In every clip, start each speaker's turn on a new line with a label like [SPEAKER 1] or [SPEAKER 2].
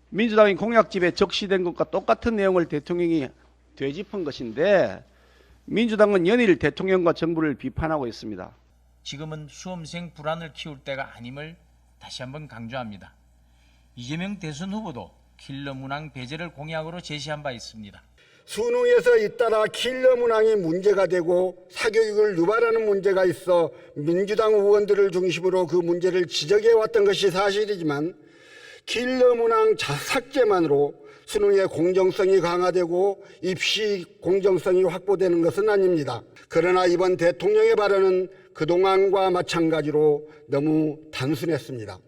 [SPEAKER 1] 민주당이 공약집에 적시된 것과 똑같은 내용을 대통령이 되짚은 것인데 민주당은 연일 대통령과 정부를 비판하고 있습니다.
[SPEAKER 2] 지금은 수험생 불안을 키울 때가 아님을 다시 한번 강조합니다. 이재명 대선 후보도 킬러 문항 배제를 공약으로 제시한 바 있습니다.
[SPEAKER 3] 수능에서 잇따라 킬러 문항이 문제가 되고 사교육을 유발하는 문제가 있어 민주당 의원들을 중심으로 그 문제를 지적해 왔던 것이 사실이지만 킬러 문항 삭제만으로 수능의 공정성이 강화되고 입시 공정성이 확보되는 것은 아닙니다. 그러나 이번 대통령의 발언은 그동안과 마찬가지로 너무 단순했습니다.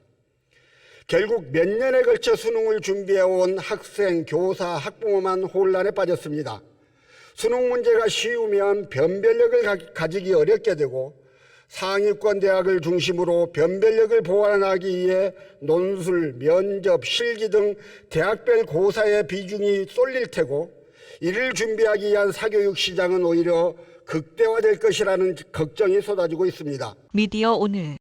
[SPEAKER 3] 결국 몇 년에 걸쳐 수능을 준비해온 학생, 교사, 학부모만 혼란에 빠졌습니다. 수능 문제가 쉬우면 변별력을 가지기 어렵게 되고 상위권 대학을 중심으로 변별력을 보완하기 위해 논술, 면접, 실기 등 대학별 고사의 비중이 쏠릴 테고 이를 준비하기 위한 사교육 시장은 오히려 극대화될 것이라는 걱정이 쏟아지고 있습니다.
[SPEAKER 4] 미디어 오늘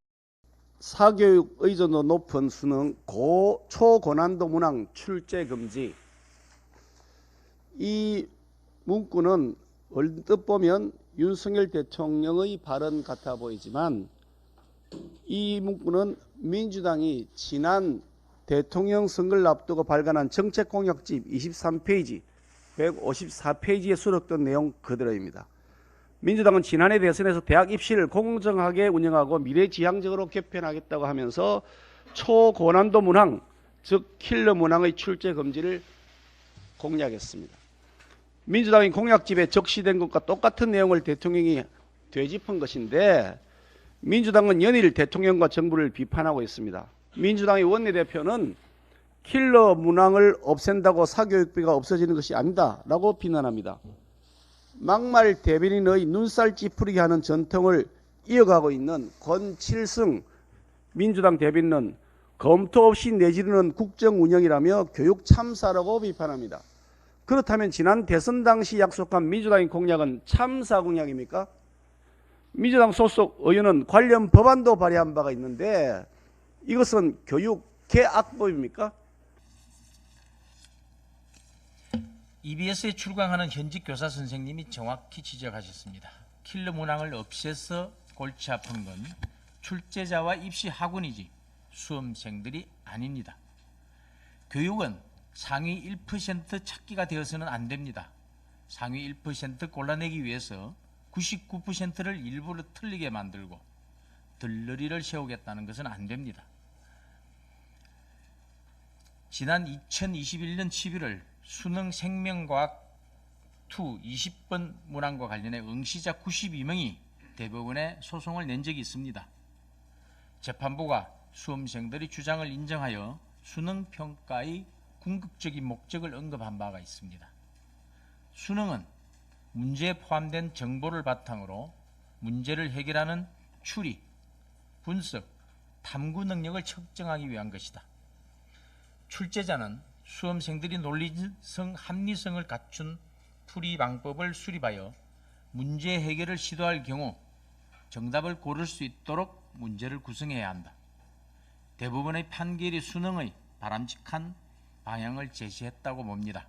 [SPEAKER 1] 사교육 의존도 높은 수능 초고난도 문항 출제 금지. 이 문구는 얼뜻 보면 윤석열 대통령의 발언 같아 보이지만 이 문구는 민주당이 지난 대통령 선거를 앞두고 발간한 정책공약집 23페이지, 154페이지에 수록된 내용 그대로입니다. 민주당은 지난해 대선에서 대학 입시를 공정하게 운영하고 미래지향적으로 개편하겠다고 하면서 초고난도 문항, 즉 킬러 문항의 출제 금지를 공약했습니다. 민주당이 공약집에 적시된 것과 똑같은 내용을 대통령이 되짚은 것인데 민주당은 연일 대통령과 정부를 비판하고 있습니다. 민주당의 원내대표는 킬러 문항을 없앤다고 사교육비가 없어지는 것이 아니다라고 비난합니다. 막말 대변인의 눈살 찌푸리게 하는 전통을 이어가고 있는 권칠승 민주당 대변인은 검토 없이 내지르는 국정 운영이라며 교육 참사라고 비판합니다. 그렇다면 지난 대선 당시 약속한 민주당의 공약은 참사 공약입니까? 민주당 소속 의원은 관련 법안도 발의한 바가 있는데 이것은 교육 개악법입니까?
[SPEAKER 2] EBS에 출강하는 현직 교사 선생님이 정확히 지적하셨습니다. 킬러 문항을 없애서 골치 아픈 건 출제자와 입시 학원이지 수험생들이 아닙니다. 교육은 상위 1% 찾기가 되어서는 안 됩니다. 상위 1% 골라내기 위해서 99%를 일부러 틀리게 만들고 들러리를 세우겠다는 것은 안 됩니다. 지난 2021년 11월 수능 생명과학 2 20번 문항과 관련해 응시자 92명이 대법원에 소송을 낸 적이 있습니다. 재판부가 수험생들의 주장을 인정하여 수능 평가의 궁극적인 목적을 언급한 바가 있습니다. 수능은 문제에 포함된 정보를 바탕으로 문제를 해결하는 추리, 분석, 탐구 능력을 측정하기 위한 것이다. 출제자는 수험생들이 논리성, 합리성을 갖춘 풀이 방법을 수립하여 문제 해결을 시도할 경우 정답을 고를 수 있도록 문제를 구성해야 한다. 대부분의 판결이 수능의 바람직한 방향을 제시했다고 봅니다.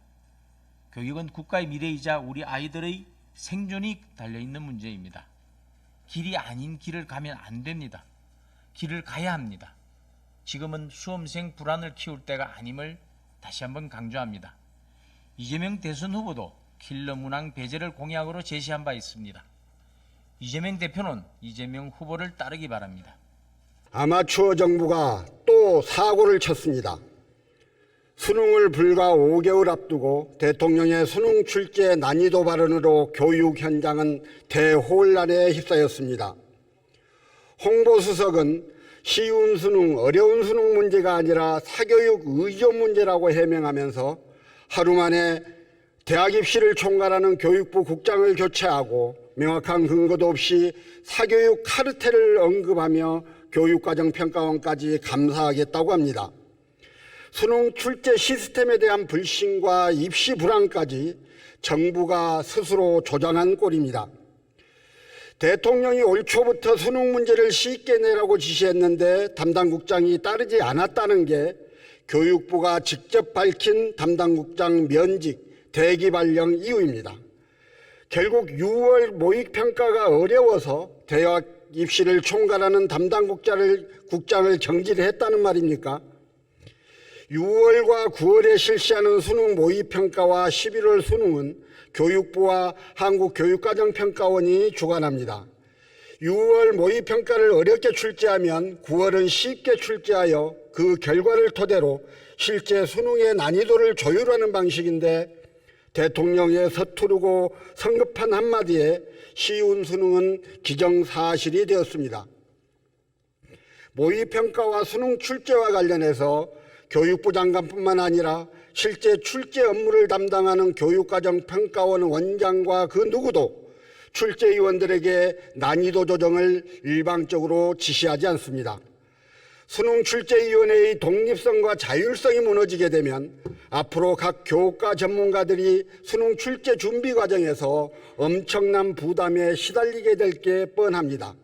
[SPEAKER 2] 교육은 국가의 미래이자 우리 아이들의 생존이 달려있는 문제입니다. 길이 아닌 길을 가면 안 됩니다. 길을 가야 합니다. 지금은 수험생 불안을 키울 때가 아님을 다시 한번 강조합니다. 이재명 대선 후보도 킬러 문항 배제를 공약으로 제시한 바 있습니다. 이재명 대표는 이재명 후보를 따르기 바랍니다.
[SPEAKER 3] 아마추어 정부가 또 사고를 쳤습니다. 수능을 불과 5개월 앞두고 대통령의 수능 출제 난이도 발언으로 교육 현장은 대혼란에 휩싸였습니다. 홍보수석은 쉬운 수능, 어려운 수능 문제가 아니라 사교육 의존 문제라고 해명하면서 하루 만에 대학 입시를 총괄하는 교육부 국장을 교체하고 명확한 근거도 없이 사교육 카르텔을 언급하며 교육과정평가원까지 감사하겠다고 합니다. 수능 출제 시스템에 대한 불신과 입시 불안까지 정부가 스스로 조장한 꼴입니다. 대통령이 올 초부터 수능 문제를 쉽게 내라고 지시했는데 담당 국장이 따르지 않았다는 게 교육부가 직접 밝힌 담당국장 면직, 대기 발령 이유입니다. 결국 6월 모의평가가 어려워서 대학 입시를 총괄하는 담당국장을 정지를 했다는 말입니까? 6월과 9월에 실시하는 수능 모의평가와 11월 수능은 교육부와 한국교육과정평가원이 주관합니다. 6월 모의평가를 어렵게 출제하면 9월은 쉽게 출제하여 그 결과를 토대로 실제 수능의 난이도를 조율하는 방식인데 대통령의 서투르고 성급한 한마디에 쉬운 수능은 기정사실이 되었습니다. 모의평가와 수능 출제와 관련해서 교육부 장관뿐만 아니라 실제 출제 업무를 담당하는 교육과정평가원 원장과 그 누구도 출제위원들에게 난이도 조정을 일방적으로 지시하지 않습니다. 수능 출제위원회의 독립성과 자율성이 무너지게 되면 앞으로 각 교과 전문가들이 수능 출제 준비 과정에서 엄청난 부담에 시달리게 될 게 뻔합니다.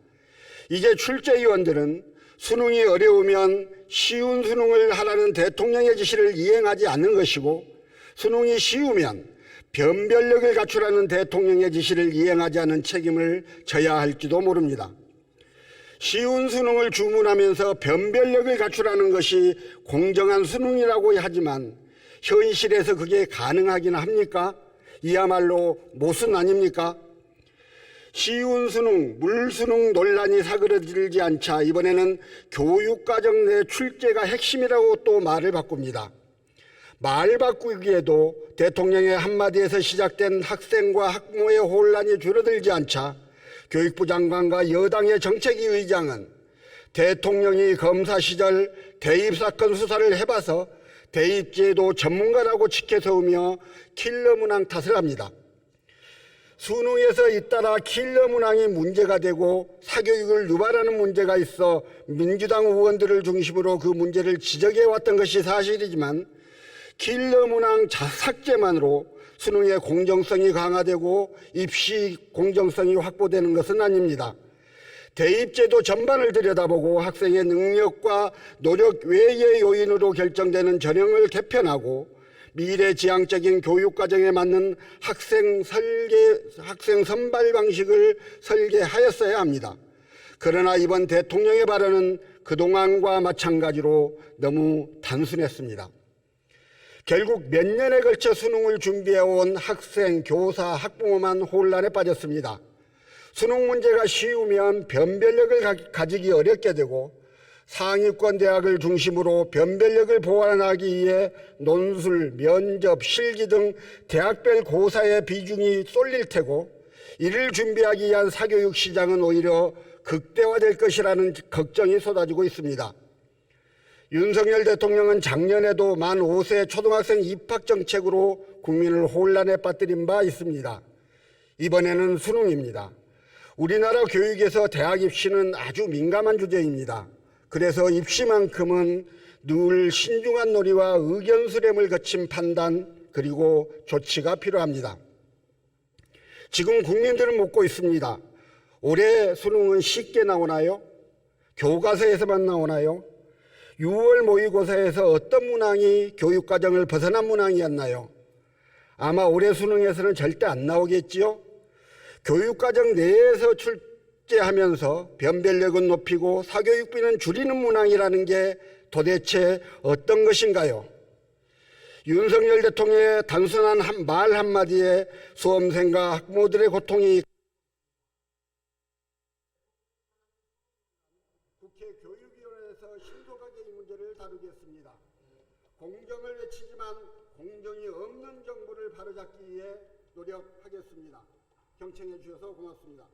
[SPEAKER 3] 이제 출제위원들은 수능이 어려우면 쉬운 수능을 하라는 대통령의 지시를 이행하지 않는 것이고 수능이 쉬우면 변별력을 갖추라는 대통령의 지시를 이행하지 않은 책임을 져야 할지도 모릅니다. 쉬운 수능을 주문하면서 변별력을 갖추라는 것이 공정한 수능이라고 하지만 현실에서 그게 가능하긴 합니까? 이야말로 모순 아닙니까? 쉬운 수능, 물수능 논란이 사그러들지 않자 이번에는 교육과정 내 출제가 핵심이라고 또 말을 바꿉니다. 말 바꾸기에도 대통령의 한마디에서 시작된 학생과 학부모의 혼란이 줄어들지 않자 교육부 장관과 여당의 정책위 의장은 대통령이 검사 시절 대입사건 수사를 해봐서 대입제도 전문가라고 치켜세우며 킬러 문항 탓을 합니다. 수능에서 잇따라 킬러 문항이 문제가 되고 사교육을 유발하는 문제가 있어 민주당 의원들을 중심으로 그 문제를 지적해왔던 것이 사실이지만 킬러 문항 삭제만으로 수능의 공정성이 강화되고 입시 공정성이 확보되는 것은 아닙니다. 대입제도 전반을 들여다보고 학생의 능력과 노력 외의 요인으로 결정되는 전형을 개편하고 미래지향적인 교육과정에 맞는 학생 선발 방식을 설계하였어야 합니다. 그러나 이번 대통령의 발언은 그동안과 마찬가지로 너무 단순했습니다. 결국 몇 년에 걸쳐 수능을 준비해온 학생, 교사, 학부모만 혼란에 빠졌습니다. 수능 문제가 쉬우면 변별력을 가지기 어렵게 되고 상위권 대학을 중심으로 변별력을 보완하기 위해 논술, 면접, 실기 등 대학별 고사의 비중이 쏠릴 테고 이를 준비하기 위한 사교육 시장은 오히려 극대화될 것이라는 걱정이 쏟아지고 있습니다. 윤석열 대통령은 작년에도 만 5세 초등학생 입학 정책으로 국민을 혼란에 빠뜨린 바 있습니다. 이번에는 수능입니다. 우리나라 교육에서 대학 입시는 아주 민감한 주제입니다. 그래서 입시만큼은 늘 신중한 논의와 의견 수렴을 거친 판단 그리고 조치가 필요합니다. 지금 국민들은 묻고 있습니다. 올해 수능은 쉽게 나오나요? 교과서에서만 나오나요? 6월 모의고사에서 어떤 문항이 교육과정을 벗어난 문항이었나요? 아마 올해 수능에서는 절대 안 나오겠지요? 교육과정 내에서 출제하면서 변별력은 높이고 사교육비는 줄이는 문항이라는 게 도대체 어떤 것인가요? 윤석열 대통령의 단순한 말 한마디에 수험생과 학부모들의 고통이 국회 교육위원회에서 신속하게 이 문제를 다루겠습니다. 공정을 외치지만 공정이 없는 정부를 바로잡기 위해 노력하겠습니다. 경청해 주셔서 고맙습니다.